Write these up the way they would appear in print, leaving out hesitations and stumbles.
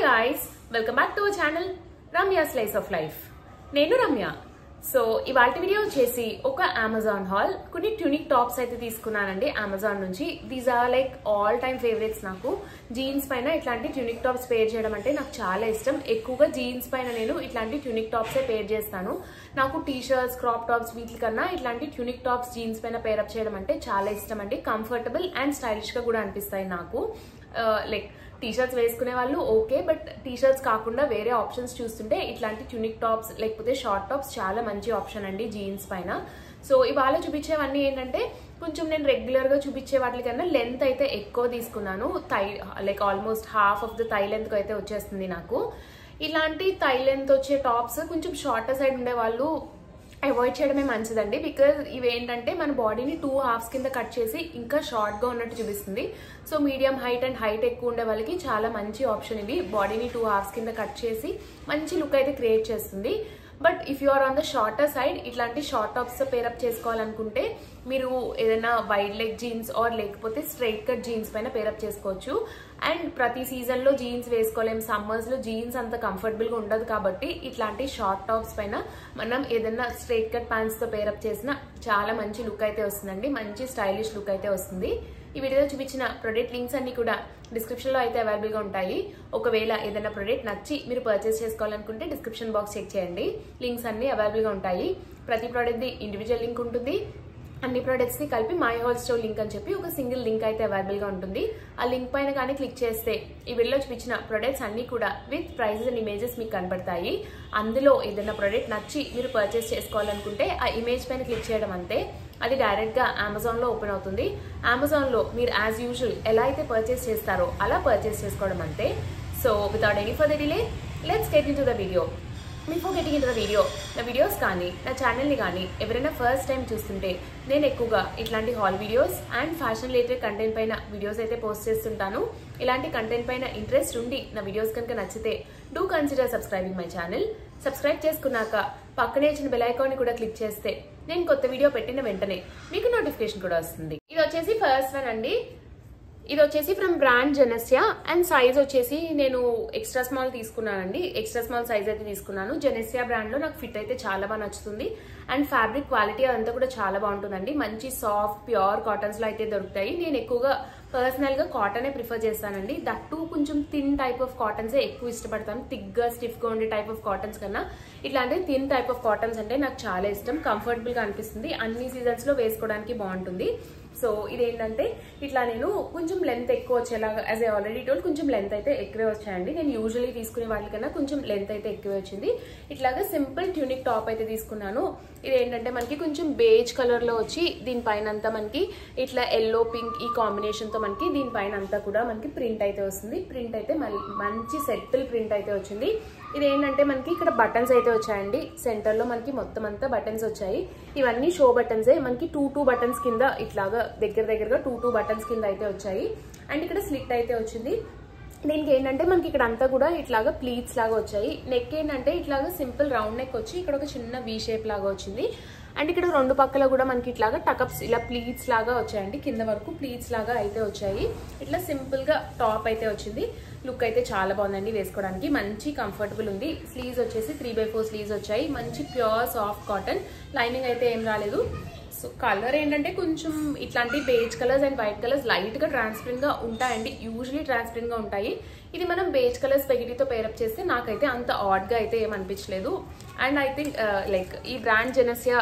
guys, welcome back to our channel Ramya Slice of Life. నేను Ramya. So ఇవాళ video వచ్చేసి ఒక అమెజాన్ హాల్ కొన్ని ట్యూనిక్ టాప్స్ అయితే తీసుకున్నానండి అమెజాన్ నుంచి. These are like all time favourites. నాకు జీన్స్ పైన ఇట్లాంటి ట్యూనిక్ టాప్స్ పేర్ చేయడం అంటే నాకు చాలా ఇష్టం. ఎక్కువగా జీన్స్ పైన నేను ఇట్లాంటి ట్యూనిక్ టాప్సే పేర్ చేస్తాను. నాకు టీ షర్ట్స్, క్రాప్ టాప్స్ వీటికన్నా ఇట్లాంటి ట్యూనిక్ టాప్స్ జీన్స్ పైన పేరప్ చేయడం అంటే చాలా ఇష్టం అండి. కంఫర్టబుల్ అండ్ స్టైలిష్ గా కూడా అనిపిస్తాయి నాకు. లైక్ టీ షర్ట్స్ వేసుకునే వాళ్ళు ఓకే, బట్ టీ షర్ట్స్ కాకుండా వేరే ఆప్షన్స్ చూస్తుంటే ఇట్లాంటి ట్యూనిక్ టాప్స్ లేకపోతే షార్ట్ టాప్స్ చాలా మంచి ఆప్షన్ అండి జీన్స్ పైన. సో ఇవాళ చూపించేవన్నీ ఏంటంటే కొంచెం నేను రెగ్యులర్ గా చూపించే వాటికన్నా లెంత్ అయితే ఎక్కువ తీసుకున్నాను. Like almost half of the thigh length అయితే వచ్చేస్తుంది నాకు. ఇలాంటి థై లెంత్ వచ్చే టాప్స్ కొంచెం షార్టర్ సైడ్ ఉండే వాళ్ళు అవాయిడ్ చేయడమే మంచిదండి. బికాజ్ ఇవి ఏంటంటే మన బాడీని 2 halves కింద కట్ చేసి ఇంకా షార్ట్ గా ఉన్నట్టు చూపిస్తుంది. So medium height and height ఎక్కువ ఉండే వాళ్ళకి చాలా మంచి ఆప్షన్ ఇది. బాడీని 2 halves కింద కట్ చేసి మంచి లుక్ అయితే క్రియేట్ చేస్తుంది. But if you are on the shorter side ఇట్లాంటి షార్ట్ టాప్స్ పేరప్ చేసుకోవాలనుకుంటే మీరు ఏదైనా వైడ్ లెగ్ జీన్స్ ఆర్ లేకపోతే స్ట్రైట్ కట్ జీన్స్ పైన పేరప్ చేసుకోవచ్చు. అండ్ ప్రతి సీజన్ లో జీన్స్ వేసుకోలేం, సమ్మర్స్ లో జీన్స్ అంత కంఫర్టబుల్ గా ఉండదు కాబట్టి ఇట్లాంటి షార్ట్ టాప్స్ పైన మనం ఏదైనా స్ట్రైట్ కట్ ప్యాంట్స్ తో పేరప్ చేసిన చాలా మంచి లుక్ అయితే వస్తుందండి. మంచి స్టైలిష్ లుక్ అయితే వస్తుంది. ఈ వీడియోలో చూపించిన ప్రొడక్ట్ లింక్స్ అన్ని కూడా డిస్క్రిప్షన్ లో అయితే అవైలబుల్ గా ఉంటాయి. ఒకవేళ ఏదైనా ప్రొడక్ట్ నచ్చి మీరు పర్చేస్ చేసుకోవాలనుకుంటే డిస్క్రిప్షన్ బాక్స్ చెక్ చేయండి. లింక్స్ అన్ని అవైలబుల్ గా ఉంటాయి. ప్రతి ప్రోడక్ట్ ది ఇండివిజువల్ లింక్ ఉంటుంది. అన్ని ప్రొడక్ట్స్ ని కలిపి మై హోల్ స్టోర్ లింక్ అని చెప్పి ఒక సింగిల్ లింక్ అయితే అవైలబుల్ గా ఉంటుంది. ఆ లింక్ పైన కానీ క్లిక్ చేస్తే ఈ వీడియోలో చూపించిన ప్రొడక్ట్స్ అన్ని కూడా విత్ ప్రైజెస్ అండ్ ఇమేజెస్ మీకు కనబడతాయి. అందులో ఏదైనా ప్రొడక్ట్ నచ్చి మీరు పర్చేస్ చేసుకోవాలనుకుంటే ఆ ఇమేజ్ పైన క్లిక్ చేయడం అంతే. అది డైరెక్ట్ గా అమెజాన్ లో ఓపెన్ అవుతుంది. అమెజాన్ లో మీరు యాజ్ యూజువల్ ఎలా అయితే పర్చేస్ చేస్తారో అలా పర్చేస్ చేసుకోవడం అంతే. So without any further delay let's get in to the video. Before getting in to the video, నా వీడియోస్ కానీ నా ఛానల్ని కానీ ఎవరైనా ఫస్ట్ టైం చూస్తుంటే నేను ఎక్కువగా ఇట్లాంటి hall videos and fashion related content పైన వీడియోస్ అయితే పోస్ట్ చేస్తుంటాను. ఇలాంటి కంటెంట్ పైన ఇంట్రెస్ట్ ఉండి నా వీడియోస్ కనుక నచ్చితే do consider subscribing my channel. Subscribe చేసుకున్నాక పక్కనే ఇచ్చిన బెల్ ఐకాన్ కూడా క్లిక్ చేస్తే నేను కొత్త వీడియో పెట్టిన వెంటనే మీకు నోటిఫికేషన్ కూడా వస్తుంది. ఇది వచ్చేసి ఫస్ట్ వన్ అండి. ఇది వచ్చేసి ఫ్రమ్ బ్రాండ్ జెనెసియా అండ్ సైజ్ వచ్చేసి నేను ఎక్స్ట్రా స్మాల్ తీసుకున్నానండి. ఎక్స్ట్రా స్మాల్ సైజ్ అయితే తీసుకున్నాను. జెనెసియా బ్రాండ్ లో నాకు ఫిట్ అయితే చాలా బాగా నచ్చుతుంది. అండ్ ఫ్యాబ్రిక్ క్వాలిటీ అదంతా కూడా చాలా బాగుంటుందండి. మంచి సాఫ్ట్ ప్యూర్ కాటన్స్ లో అయితే దొరుకుతాయి. నేను ఎక్కువగా పర్సనల్ గా కాటనే ప్రిఫర్ చేస్తానండి. దట్టు కొంచెం థిన్ టైప్ ఆఫ్ కాటన్సే ఎక్కువ ఇష్టపడతాను. థిక్ గా స్టిఫ్ గా ఉండే టైప్ ఆఫ్ కాటన్స్ కన్నా ఇట్లాంటి థిన్ టైప్ ఆఫ్ కాటన్స్ అంటే నాకు చాలా ఇష్టం. కంఫర్టబుల్ గా అనిపిస్తుంది. అన్ని సీజన్స్ లో వేసుకోవడానికి బాగుంటుంది. సో ఇదేంటంటే ఇట్లా నేను కొంచెం లెంత్ ఎక్కువ వచ్చేలాగా, యాజ్ ఐ ఆల్రెడీ టోల్డ్, కొంచెం లెంత్ అయితే ఎక్కువే వచ్చాయండి. నేను యూజువల్లీ తీసుకునే వాటికన్నా కొంచెం లెంత్ అయితే ఎక్కువే వచ్చింది. ఇట్లాగా సింపుల్ ట్యూనిక్ టాప్ అయితే తీసుకున్నాను. ఇదేంటంటే మనకి కొంచెం బేజ్ కలర్ లో వచ్చి దీనిపైన అంతా మనకి ఇట్లా ఎల్లో పింక్ ఈ కాంబినేషన్ తో మనకి దీనిపైన అంతా కూడా మనకి ప్రింట్ అయితే వస్తుంది. ప్రింట్ అయితే మంచి సెటిల్ ప్రింట్ అయితే వచ్చింది. ఇదేంటంటే మనకి ఇక్కడ బటన్స్ అయితే వచ్చాయండి. సెంటర్ లో మనకి మొత్తం అంతా బటన్స్ వచ్చాయి. ఇవన్నీ షో బటన్సే. మనకి 2 బటన్స్ కింద ఇట్లాగా దగ్గరగా 2 బటన్స్ కింద అయితే వచ్చాయి. అండ్ ఇక్కడ స్లిట్ అయితే వచ్చింది. దీనికి ఏంటంటే మనకి ఇక్కడ అంతా కూడా ఇట్లాగా ప్లీట్స్ లాగా వచ్చాయి. నెక్ ఏంటంటే ఇట్లాగా సింపుల్ రౌండ్ నెక్ వచ్చి ఇక్కడ ఒక చిన్న వీ షేప్ లాగా వచ్చింది. అండ్ ఇక్కడ 2 పక్కల కూడా మనకి ఇట్లాగా టకప్స్ ఇలా ప్లీట్స్ లాగా వచ్చాయండి. కింద వరకు ప్లీట్స్ లాగా అయితే వచ్చాయి. ఇట్లా సింపుల్ గా టాప్ అయితే వచ్చింది. లుక్ అయితే చాలా బాగుందండి వేసుకోవడానికి. మంచి కంఫర్టబుల్ ఉంది. స్లీవ్స్ వచ్చేసి 3/4 స్లీవ్స్ వచ్చాయి. మంచి ప్యూర్ సాఫ్ట్ కాటన్. లైనింగ్ అయితే ఏం రాలేదు. సో కలర్ ఏంటంటే కొంచెం ఇట్లాంటి beige colours and white colours light గా ట్రాన్స్పరెంట్ గా ఉంటాయండి. యూజువలీ ట్రాన్స్పరెంట్ గా ఉంటాయి. ఇది మనం బేజ్ కలర్స్ స్పెగిటీతో పేరప్ చేస్తే నాకైతే అంత ఆడ్ గా అయితే ఏమనిపించలేదు. అండ్ ఐ థింక్ లైక్ ఈ బ్రాండ్ జెనెసియా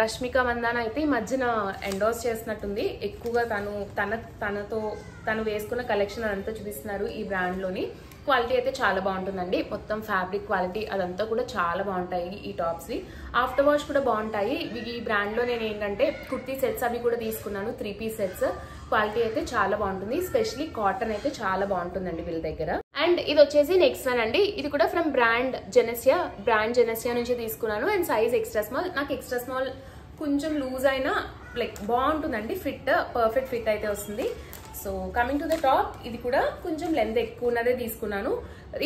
రష్మిక మందాన అయితే ఈ మధ్యన ఎండోర్స్ చేస్తున్నట్టుంది. ఎక్కువగా తను వేసుకున్న కలెక్షన్ అదంతా చూపిస్తున్నారు ఈ బ్రాండ్ లోని. క్వాలిటీ అయితే చాలా బాగుంటుందండి. మొత్తం ఫ్యాబ్రిక్ క్వాలిటీ అదంతా కూడా చాలా బాగుంటాయి ఈ టాప్స్ వి. ఆఫ్టర్ వాష్ కూడా బాగుంటాయి. ఈ బ్రాండ్ లో నేను ఏంటంటే కుర్తీ సెట్స్ అవి కూడా తీసుకున్నాను. 3 piece సెట్స్. క్వాలిటీ అయితే చాలా బాగుంటుంది. స్పెషలీ కాటన్ అయితే చాలా బాగుంటుందండి వీళ్ళ దగ్గర. అండ్ ఇది వచ్చేసి నెక్స్ట్ వన్ అండి. ఇది కూడా ఫ్రమ్ బ్రాండ్ జెనెసియా నుంచి తీసుకున్నాను. And size extra small. నాకు ఎక్స్ట్రా స్మాల్ కొంచెం లూజ్ అయినా లైక్ బాగుంటుందండి. ఫిట్ పర్ఫెక్ట్ ఫిట్ అయితే వస్తుంది. So coming to the top, ఇది కూడా కొంచెం లెంత్ ఎక్కువ ఉన్నదే తీసుకున్నాను.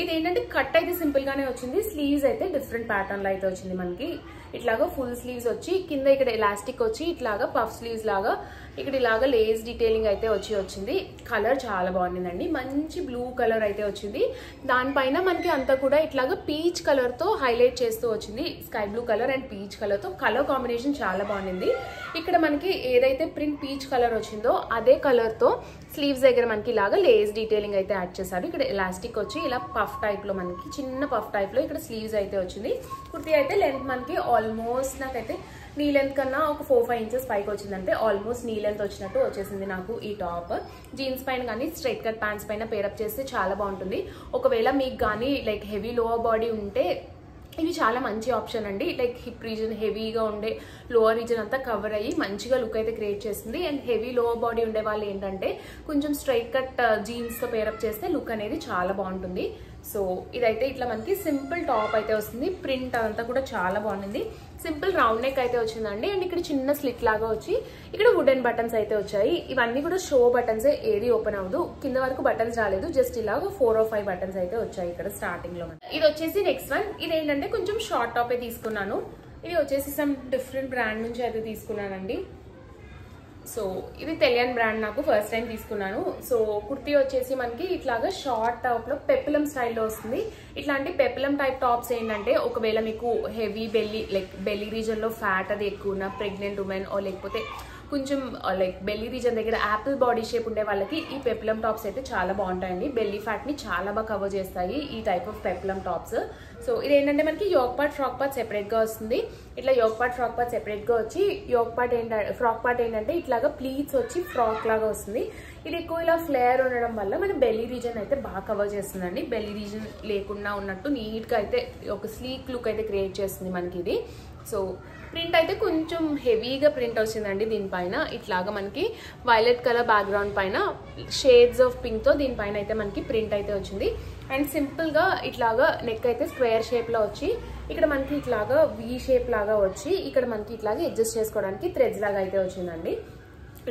ఇది ఏంటంటే కట్ అయితే సింపుల్ గానే వచ్చింది. స్లీవ్స్ అయితే డిఫరెంట్ ప్యాటర్న్ లో అయితే వచ్చింది మనకి. ఇట్లాగా ఫుల్ స్లీవ్స్ వచ్చి కింద ఇక్కడ ఎలాస్టిక్ వచ్చి ఇట్లాగా పఫ్ స్లీవ్స్ లాగా ఇక్కడ ఇలాగా లేస్ డీటెయిలింగ్ అయితే వచ్చింది. కలర్ చాలా బాగుండిందండి, మంచి బ్లూ కలర్ అయితే వచ్చింది. దానిపైన మనకి అంతా కూడా ఇట్లాగా పీచ్ కలర్ తో హైలైట్ చేస్తూ వచ్చింది. Sky blue colour and peach colour తో కలర్ కాంబినేషన్ చాలా బాగుండింది. ఇక్కడ మనకి ఏదైతే ప్రింట్ పీచ్ కలర్ వచ్చిందో అదే కలర్ తో స్లీవ్స్ దగ్గర మనకి ఇలాగా లేస్ డీటెయిలింగ్ అయితే యాడ్ చేశారు. ఇక్కడ ఎలాస్టిక్ వచ్చి ఇలా పఫ్ టైప్ లో మనకి చిన్న పఫ్ టైప్ లో ఇక్కడ స్లీవ్స్ అయితే వచ్చింది. కుర్తీ అయితే లెంత్ మనకి ఆల్మోస్ట్ నాకైతే నీ లెంత్ కన్నా ఒక 4-5 ఇంచెస్ పైకి వచ్చిందంటే ఆల్మోస్ట్ నీ లెంత్ వచ్చినట్టు వచ్చేసింది నాకు ఈ టాప్. జీన్స్ పైన కానీ స్ట్రైట్ కట్ ప్యాంట్స్ పైన పేరప్ చేస్తే చాలా బాగుంటుంది. ఒకవేళ మీకు కానీ లైక్ హెవీ లోవర్ బాడీ ఉంటే ఇవి చాలా మంచి ఆప్షన్ అండి. లైక్ హిప్ రీజన్ హెవీగా ఉండే లోవర్ రీజన్ అంతా కవర్ అయ్యి మంచిగా లుక్ అయితే క్రియేట్ చేస్తుంది. అండ్ హెవీ లోవర్ బాడీ ఉండే వాళ్ళు ఏంటంటే కొంచెం స్ట్రైట్ కట్ జీన్స్ తో పేరప్ చేస్తే లుక్ అనేది చాలా బాగుంటుంది. సో ఇదైతే ఇట్లా మనకి సింపుల్ టాప్ అయితే వస్తుంది. ప్రింట్ అదంతా కూడా చాలా బాగుంది. సింపుల్ రౌండ్ నెక్ అయితే వచ్చిందండి. అండ్ ఇక్కడ చిన్న స్లిట్ లాగా వచ్చి ఇక్కడ వుడెన్ బటన్స్ అయితే వచ్చాయి. ఇవన్నీ కూడా షో బటన్స్, ఏది ఓపెన్ అవ్వదు. కింద వరకు బటన్స్ రాలేదు, జస్ట్ ఇలాగ 4 or 5 బటన్స్ అయితే వచ్చాయి ఇక్కడ స్టార్టింగ్ లో. ఇది వచ్చేసి నెక్స్ట్ వన్. ఇదేంటంటే కొంచెం షార్ట్ టాప్ తీసుకున్నాను. ఇది వచ్చేసి సమ్ డిఫరెంట్ బ్రాండ్ నుంచి అయితే తీసుకున్నానండి. సో ఇది తెలియని బ్రాండ్, నాకు ఫస్ట్ టైం తీసుకున్నాను. సో కుర్తీ వచ్చేసి మనకి ఇట్లాగా షార్ట్ టాప్ లో పెప్లం స్టైల్లో వస్తుంది. ఇట్లాంటి పెప్లం టైప్ టాప్స్ ఏంటంటే ఒకవేళ మీకు heavy belly like belly reason లో ఫ్యాట్ అది ఎక్కువ ఉన్న ప్రెగ్నెంట్ ఉమెన్ లేకపోతే కొంచెం లైక్ బెల్లీ రీజన్ దగ్గర యాపిల్ బాడీ షేప్ ఉండే వాళ్ళకి ఈ పెప్లం టాప్స్ అయితే చాలా బాగుంటాయండి. బెల్లీ ఫ్యాట్ ని చాలా బాగా కవర్ చేస్తాయి ఈ type of peplum tops. So ఇదేంటంటే మనకి yoke part frock part separate గా వస్తుంది. ఇట్లా yoke part frock part separate గా వచ్చి యోక్ పార్ట్ ఏంటంటే ఫ్రాక్ పార్ట్ ఏంటంటే ఇట్లాగా ప్లీట్స్ వచ్చి ఫ్రాక్ లాగా వస్తుంది. ఇది ఎక్కువ ఇలా ఫ్లేర్ ఉండడం వల్ల మన బెల్లీ రీజన్ అయితే బాగా కవర్ చేస్తుందండి. బెల్లీ రీజన్ లేకుండా ఉన్నట్టు నీట్ గా అయితే ఒక స్లీక్ లుక్ అయితే క్రియేట్ చేస్తుంది మనకి ఇది. సో ప్రింట్ అయితే కొంచెం హెవీగా ప్రింట్ వచ్చిందండి దీనిపైన. ఇట్లాగా మనకి వైలెట్ కలర్ బ్యాక్గ్రౌండ్ పైన షేడ్స్ ఆఫ్ పింక్ తో దీనిపైన అయితే మనకి ప్రింట్ అయితే వచ్చింది. అండ్ సింపుల్ గా ఇట్లాగా నెక్ అయితే స్క్వేర్ షేప్ లో వచ్చి ఇక్కడ మనకి ఇట్లాగా వీ షేప్ లాగా వచ్చి ఇక్కడ మనకి ఇట్లాగా అడ్జస్ట్ చేసుకోవడానికి థ్రెడ్స్ లాగా అయితే వచ్చిందండి.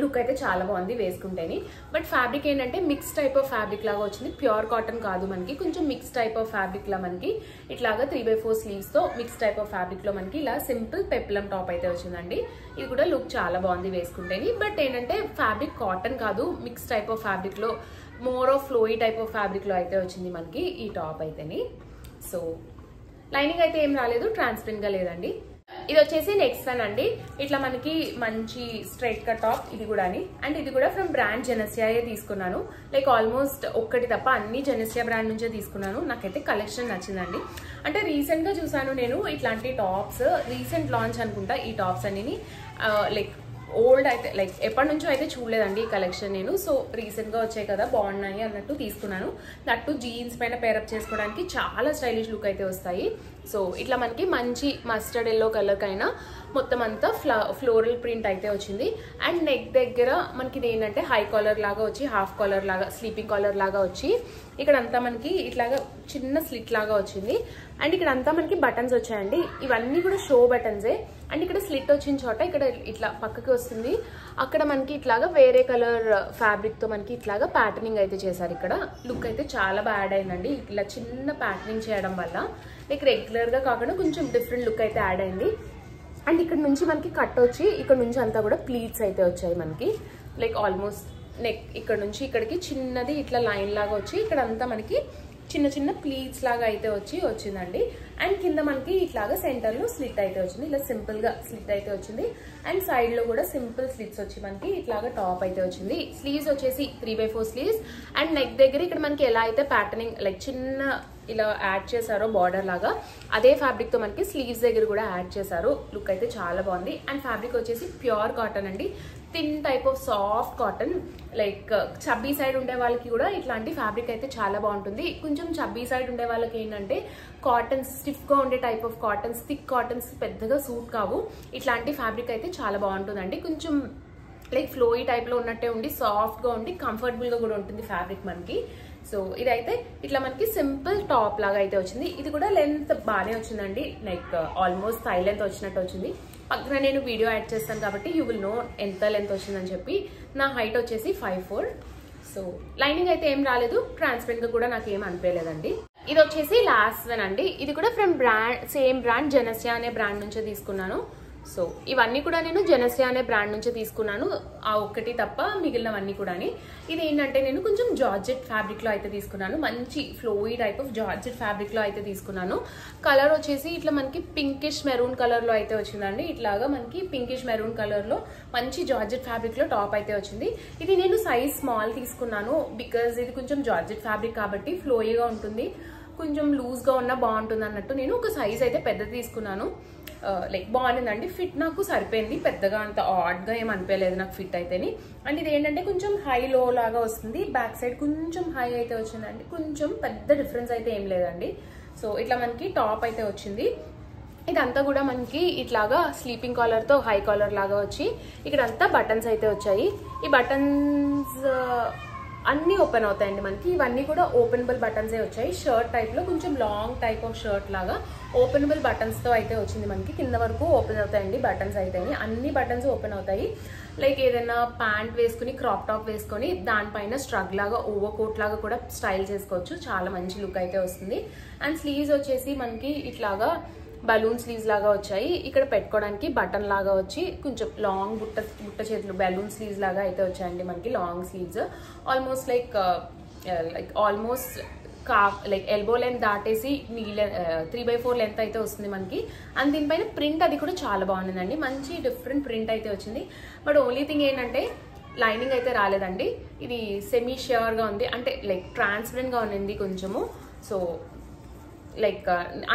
లుక్ అయితే చాలా బాగుంది వేసుకుంటేని. బట్ ఫ్యాబ్రిక్ ఏంటంటే మిక్స్ టైప్ ఆఫ్ ఫ్యాబ్రిక్ లాగా వచ్చింది. ప్యూర్ కాటన్ కాదు మనకి, కొంచెం మిక్స్ టైప్ ఆఫ్ ఫ్యాబ్రిక్ లా మనకి ఇట్లాగా 3/4 స్లీవ్స్ తో మిక్స్ టైప్ ఆఫ్ ఫ్యాబ్రిక్ లో మనకి ఇలా సింపుల్ పెప్లం టాప్ అయితే వచ్చిందండి. ఇది కూడా లుక్ చాలా బాగుంది వేసుకుంటేని. బట్ ఏంటంటే ఫ్యాబ్రిక్ కాటన్ కాదు, మిక్స్ టైప్ ఆఫ్ ఫ్యాబ్రిక్ లో more of ఫ్లోయి type of fabric లో అయితే వచ్చింది మనకి ఈ టాప్ అయితేని. సో లైనింగ్ అయితే ఏం రాలేదు, ట్రాన్స్పరెంట్ గా లేదండి. ఇది వచ్చేసి నెక్స్ట్ వన్ అండి. ఇట్లా మనకి మంచి స్ట్రైట్ కట్ టాప్ ఇది కూడా. అండ్ ఇది కూడా ఫ్రమ్ బ్రాండ్ జెనసియాయే తీసుకున్నాను. లైక్ ఆల్మోస్ట్ ఒక్కటి తప్ప అన్ని జెనసియా బ్రాండ్ నుంచే తీసుకున్నాను. నాకైతే కలెక్షన్ నచ్చిందండి. అంటే రీసెంట్ గా చూసాను నేను ఇట్లాంటి టాప్స్, రీసెంట్ లాంచ్ అనుకుంటా ఈ టాప్స్ అన్ని. లైక్ ఓల్డ్ అయితే లైక్ ఎప్పటి నుంచో అయితే చూడలేదండి ఈ కలెక్షన్ నేను. సో రీసెంట్ గా వచ్చాయి కదా బాగున్నాయి అన్నట్టు తీసుకున్నాను. దట్టు జీన్స్ పైన పేరప్ చేసుకోవడానికి చాలా స్టైలిష్ లుక్ అయితే వస్తాయి. సో ఇట్లా మనకి మంచి మస్టర్డ్ ఎల్లో కలర్ కైనా మొత్తం అంతా ఫ్లోరల్ ప్రింట్ అయితే వచ్చింది. అండ్ నెక్ దగ్గర మనకి ఇది ఏంటంటే హై కాలర్ లాగా వచ్చి హాఫ్ కాలర్ లాగా స్లీపింగ్ కాలర్ లాగా వచ్చి ఇక్కడ అంతా మనకి ఇట్లాగా చిన్న స్లిట్ లాగా వచ్చింది. అండ్ ఇక్కడ అంతా మనకి బటన్స్ వచ్చాయండి. ఇవన్నీ కూడా షో బటన్సే. అండ్ ఇక్కడ స్లిట్ వచ్చిన చోట ఇక్కడ ఇట్లా పక్కకి వస్తుంది. అక్కడ మనకి ఇట్లాగా వేరే కలర్ ఫ్యాబ్రిక్ తో మనకి ఇట్లాగా ప్యాటర్నింగ్ అయితే చేశారు. ఇక్కడ లుక్ అయితే చాలా బ్యాడ్ అయిందండి ఇలా చిన్న ప్యాటర్నింగ్ చేయడం వల్ల. లైక్ రెగ్యులర్ గా కాకుండా కొంచెం డిఫరెంట్ లుక్ అయితే యాడ్ అయింది. అండ్ ఇక్కడ నుంచి మనకి కట్ వచ్చి ఇక్కడ నుంచి అంతా కూడా ప్లీట్స్ అయితే వచ్చాయి మనకి. లైక్ ఆల్మోస్ట్ నెక్ ఇక్కడ నుంచి ఇక్కడికి చిన్నది ఇట్లా లైన్ లాగా వచ్చి ఇక్కడ అంతా మనకి చిన్న చిన్న ప్లీట్స్ లాగా అయితే వచ్చిందండి. అండ్ కింద మనకి ఇట్లాగా సెంటర్ లో స్లిట్ అయితే వచ్చింది. ఇలా సింపుల్ గా స్లిట్ అయితే వచ్చింది. అండ్ సైడ్ లో కూడా సింపుల్ స్లిట్స్ వచ్చి మనకి ఇట్లాగా టాప్ అయితే వచ్చింది. స్లీవ్స్ వచ్చేసి 3/4 స్లీవ్స్. అండ్ నెక్ దగ్గర ఇక్కడ మనకి ఎలా అయితే ప్యాటర్నింగ్ లైక్ చిన్న ఇలా యాడ్ చేశారో బార్డర్ లాగా అదే ఫ్యాబ్రిక్ తో మనకి స్లీవ్స్ దగ్గర కూడా యాడ్ చేశారు. లుక్ అయితే చాలా బాగుంది. అండ్ ఫ్యాబ్రిక్ వచ్చేసి ప్యూర్ కాటన్ అండి. Thin type of soft cotton. Like chubby side ఉండే వాళ్ళకి కూడా ఇట్లాంటి ఫ్యాబ్రిక్ అయితే చాలా బాగుంటుంది. కొంచెం చబ్బీ సైడ్ ఉండే వాళ్ళకి ఏంటంటే కాటన్స్ స్టిఫ్ గా ఉండే type of cottons, thick cottons పెద్దగా సూట్ కావు. ఇట్లాంటి ఫ్యాబ్రిక్ అయితే చాలా బాగుంటుందండి. కొంచెం లైక్ ఫ్లోయి టైప్ లో ఉన్నట్టే ఉండి సాఫ్ట్ గా ఉండి కంఫర్టబుల్ గా కూడా ఉంటుంది ఫ్యాబ్రిక్ మనకి. సో ఇదైతే ఇట్లా మనకి సింపుల్ టాప్ లాగా అయితే వచ్చింది. ఇది కూడా లెంత్ బాగానే వచ్చిందండి. లైక్ ఆల్మోస్ట్ థై లెంత్ వచ్చినట్టు వచ్చింది. పక్కన నేను వీడియో యాడ్ చేస్తాను కాబట్టి యూ విల్ నో ఎంత లెంత్ వచ్చిందని చెప్పి. నా హైట్ వచ్చేసి 5'4". సో లైనింగ్ అయితే ఏం రాలేదు, ట్రాన్స్పరెంట్ గా కూడా నాకు ఏం అనిపించలేదండి. ఇది వచ్చేసి లాస్ట్ వన్ అండి. ఇది కూడా ఫ్రమ్ బ్రాండ్ సేమ్ బ్రాండ్ జెనసియా అనే బ్రాండ్ నుంచే తీసుకున్నాను. సో ఇవన్నీ కూడా నేను జెనసియా అనే బ్రాండ్ నుంచి తీసుకున్నాను, ఆ ఒక్కటి తప్ప మిగిలినవన్నీ కూడా. ఇది ఏంటంటే నేను కొంచెం జార్జెట్ ఫ్యాబ్రిక్లో అయితే తీసుకున్నాను, మంచి ఫ్లోయి టైప్ ఆఫ్ జార్జెట్ ఫ్యాబ్రిక్లో అయితే తీసుకున్నాను. కలర్ వచ్చేసి ఇట్లా మనకి పింకిష్ మెరూన్ కలర్లో అయితే వచ్చిందండి. ఇట్లాగా మనకి పింకిష్ మెరూన్ కలర్లో మంచి జార్జెట్ ఫ్యాబ్రిక్లో టాప్ అయితే వచ్చింది. ఇది నేను సైజ్ స్మాల్ తీసుకున్నాను, బికాజ్ ఇది కొంచెం జార్జెట్ ఫ్యాబ్రిక్ కాబట్టి ఫ్లోయిగా ఉంటుంది, కొంచెం లూజ్గా ఉన్నా బాగుంటుంది అన్నట్టు నేను ఒక సైజ్ అయితే పెద్దది తీసుకున్నాను. లైక్ బాగుందండి, ఫిట్ నాకు సరిపోయింది, పెద్దగా అంత ఆడ్గా ఏం అనిపించలేదు నాకు ఫిట్ అయితేని. అండ్ ఇది ఏంటంటే కొంచెం హై లో లాగా వస్తుంది, బ్యాక్ సైడ్ కొంచెం హై అయితే వచ్చిందండి, కొంచెం పెద్ద డిఫరెన్స్ అయితే ఏం లేదండి. సో ఇట్లా మనకి టాప్ అయితే వచ్చింది. ఇదంతా కూడా మనకి ఇట్లాగా స్లీపింగ్ కాలర్తో హై కాలర్ లాగా వచ్చి ఇక్కడంతా బటన్స్ అయితే వచ్చాయి. ఈ బటన్స్ అన్నీ ఓపెన్ అవుతాయండి మనకి, ఇవన్నీ కూడా ఓపెనబుల్ బటన్సే వచ్చాయి. షర్ట్ టైప్లో కొంచెం లాంగ్ టైప్ ఆఫ్ షర్ట్ లాగా ఓపెనబుల్ బటన్స్తో అయితే వచ్చింది మనకి. కింద వరకు ఓపెన్ అవుతాయండి బటన్స్ అయితే, అన్ని బటన్స్ ఓపెన్ అవుతాయి. లైక్ ఏదైనా ప్యాంట్ వేసుకుని క్రాప్ టాప్ వేసుకొని దానిపైన స్ట్రగ్ లాగా ఓవర్ కోట్ లాగా కూడా స్టైల్ చేసుకోవచ్చు, చాలా మంచి లుక్ అయితే వస్తుంది. అండ్ స్లీవ్స్ వచ్చేసి మనకి ఇట్లాగా బలూన్ స్లీవ్స్ లాగా వచ్చాయి, ఇక్కడ పెట్టుకోవడానికి బటన్ లాగా వచ్చి కొంచెం లాంగ్ బుట్ట చేతులు బలూన్ స్లీవ్స్ లాగా అయితే వచ్చాయండి మనకి. Long sleeves almost like almost like elbow length దాటేసి 3/4 లెంత్ అయితే వస్తుంది మనకి. అండ్ దీనిపైన ప్రింట్ అది కూడా చాలా బాగుందండి, మంచి డిఫరెంట్ ప్రింట్ అయితే వచ్చింది. బట్ ఓన్లీ థింగ్ ఏంటంటే లైనింగ్ అయితే రాలేదండి, ఇది సెమీ ష్యూర్గా ఉంది, అంటే లైక్ ట్రాన్స్పరెంట్గా ఉంది కొంచెము. సో లైక్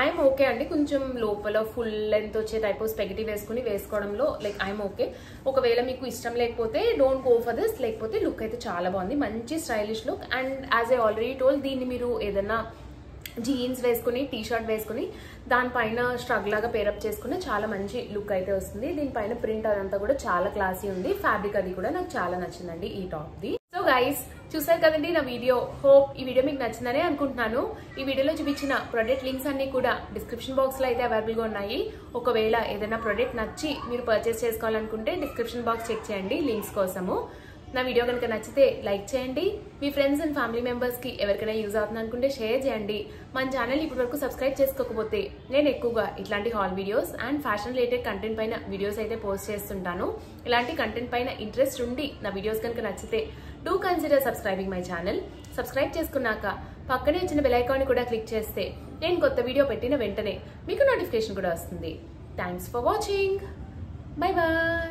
ఐఎమ్ ఓకే అండి, కొంచెం లోపల ఫుల్ లెంత్ వచ్చే టైప్ ఆఫ్ స్పెగటీ వేసుకోవడంలో లైక్ ఐఎమ్ ఓకే. ఒకవేళ మీకు ఇష్టం లేకపోతే డోంట్ గో ఫర్ దిస్, లేకపోతే లుక్ అయితే చాలా బాగుంది, మంచి stylish look. And as I already told, దీన్ని మీరు ఏదైనా జీన్స్ వేసుకుని టీ షర్ట్ వేసుకుని దానిపైన స్ట్రగ్ లాగా పేరప్ చేసుకుని చాలా మంచి లుక్ అయితే వస్తుంది. దీనిపైన ప్రింట్ అదంతా కూడా చాలా క్లాసీ ఉంది, ఫ్యాబ్రిక్ అది కూడా నాకు చాలా నచ్చిందండి ఈ టాప్ది. సో గైస్ చూసారు కదండి నా వీడియో, హోప్ ఈ వీడియో మీకు నచ్చిందనే అనుకుంటున్నాను. ఈ వీడియోలో చూపించిన ప్రొడక్ట్ లింక్స్ అన్ని కూడా డిస్క్రిప్షన్ బాక్స్ లో అయితే అవైలబుల్గా ఉన్నాయి. ఒకవేళ ఏదైనా ప్రొడక్ట్ నచ్చి మీరు పర్చేస్ చేసుకోవాలనుకుంటే డిస్క్రిప్షన్ బాక్స్ చెక్ చేయండి లింక్స్ కోసము. నా వీడియో కనుక నచ్చితే లైక్ చేయండి, మీ ఫ్రెండ్స్ అండ్ ఫ్యామిలీ మెంబర్స్కి ఎవరికైనా యూజ్ అవుతుంది అనుకుంటే షేర్ చేయండి. మన ఛానల్ ఇప్పటి వరకు సబ్స్క్రైబ్ చేసుకోకపోతే నేను ఎక్కువగా ఇట్లాంటి hall videos and fashion related content పైన వీడియోస్ అయితే పోస్ట్ చేస్తుంటాను. ఇలాంటి కంటెంట్ పైన ఇంట్రెస్ట్ ఉండి నా వీడియోస్ కనుక నచ్చితే do consider subscribing my channel. Subscribe చేసుకున్నాక పక్కనే వచ్చిన బెల్ ఐకాన్ కూడా క్లిక్ చేస్తే నేను కొత్త వీడియో పెట్టిన వెంటనే మీకు నోటిఫికేషన్ కూడా వస్తుంది. Thanks for watching, bye bye.